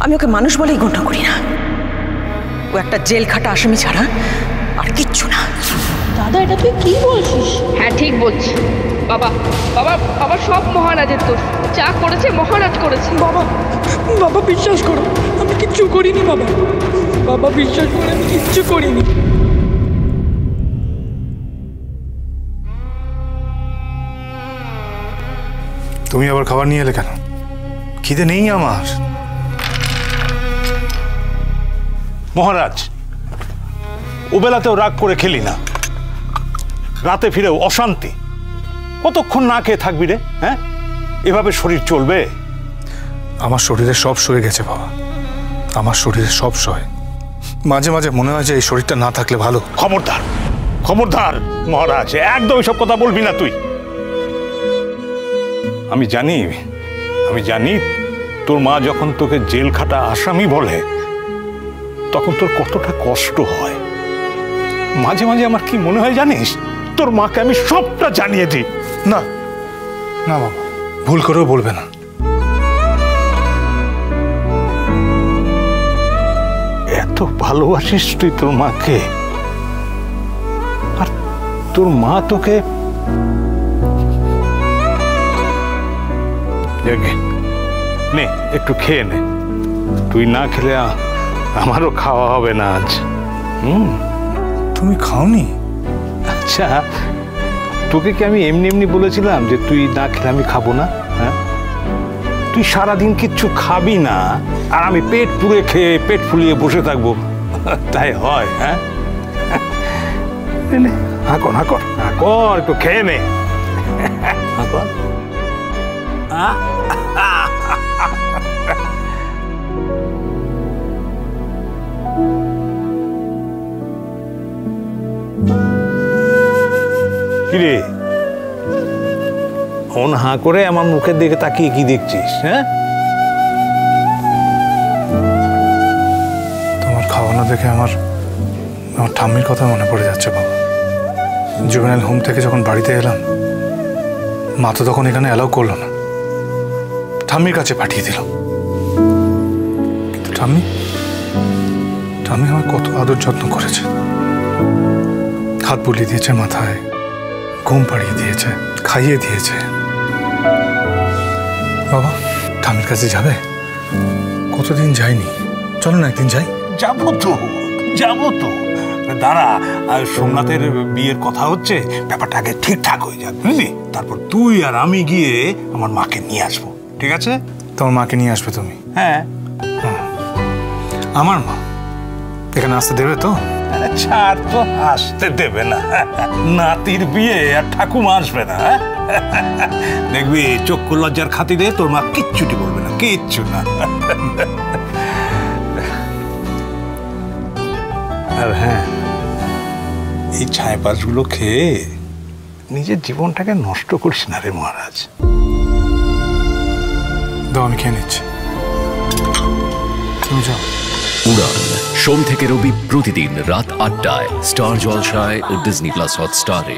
আমি ওকে মানুষ বলেই গণ্য করি না। ও একটা জেল খাটা আসামি ছাড়া আর কিচ্ছু না। দাদা এটা তুই কি বলছিস? হ্যাঁ ঠিক বলছি। বাবা বাবা বাবা সব মহারাজের দোষ। যা করেছে মহারাজ করেছে। বাবা বাবা বিশ্বাস করো, আমি কিচ্ছু করিনি বাবা। বাবা বিশ্বাস করে আমি কিচ্ছু করিনি। তুমি আবার খাবার নিয়ে এলে কেন? খিদে নেই আমার। মহারাজ, ওবেলাতেও রাগ করে খেলি না, রাতে ফিরেও অশান্তি। কতক্ষণ না খেয়ে থাকবি রে? হ্যাঁ, এভাবে শরীর চলবে? আমার শরীরে সব সয়ে গেছে বাবা, আমার শরীরে সব সয়। মাঝে মাঝে মনে হয় যে এই শরীরটা না থাকলে ভালো। খবরদার খবরদার মহারাজ, একদম এসব কথা বলবি না তুই। আমি জানি তোর মা যখন তোকে জেল খাটা আসামি বলে তখন তোর কতটা কষ্ট হয়। মাঝে মাঝে আমার কি মনে হয় জানিস, তোর মাকে আমি সবটা জানিয়ে দিই। না না বাবা, ভুল করেও বলবে না। এত ভালোবাসিস তুই তোর মাকে, আর তোর মা তোকে নে একটু খেয়ে নে। তুই না খেলে আমারও খাওয়া হবে না আজ। তুমি খাওনি? আচ্ছা, তোকে কি আমি এমনি এমনি বলেছিলাম যে তুই না খেলে আমি খাবো না? হ্যাঁ, তুই সারাদিন কিচ্ছু খাবি না আর আমি পেট পুরে খেয়ে পেট ফুলিয়ে বসে থাকবো, তাই হয়? হ্যাঁ, হাকর হাকর হাকর, একটু খেয়ে নে। হাকর। কিরে, ফোন হাঁ করে আমার মুখের দিকে তাকিয়ে কি দেখছিস? হ্যাঁ, তোমার খাওয়ানো দেখে আমার ঠাম্মির কথা মনে পড়ে যাচ্ছে বাবা। জুভেনাইল হোম থেকে যখন বাড়িতে এলাম, মা তো তখন এখানে অ্যালাউ করলো না, ঠাম্মির কাছে পাঠিয়ে দিল। কিন্তু ঠাম্মি আমার কত আদর যত্ন করেছে, হাত বুলিয়ে দিয়েছে মাথায়, ঘুম পাড়িয়ে দিয়েছে, খাইয়ে দিয়েছে। বাবা, ঠাম্মির কাছে যাবে? কতদিন যাইনি, চলো না একদিন যাই। যাবো তো দাঁড়া, সোমনাথের বিয়ের কথা হচ্ছে, ব্যাপারটা আগে ঠিকঠাক হয়ে যাক, বুঝলি? তারপর তুই আর আমি গিয়ে আমার মাকে নিয়ে আসবো, ঠিক আছে? তোমার মাকে নিয়ে আসবে তুমি? হ্যাঁ। আমার মা এখানে আসতে দেবে তো? ছাড় তো, আসতে দেবে না? নাতির বিয়ে আর ঠাকুমা আসবে না? দেখবি চক্ষু লজ্জার খাতিরে তোর মা কিচ্ছুটি বলবে না, কিচ্ছু না। আর হ্যাঁ, এই ছাইপাশগুলো খেয়ে নিজের জীবনটাকে নষ্ট করিস না রে মহারাজ। দাও, আমি খেয়ে নিচ্ছি, তুমি যাও। উড়ান সোম থেকে রবি প্রতিদিন রাত ৮টায় স্টার জলসায় ও ডিজনি প্লাস হটস্টারে।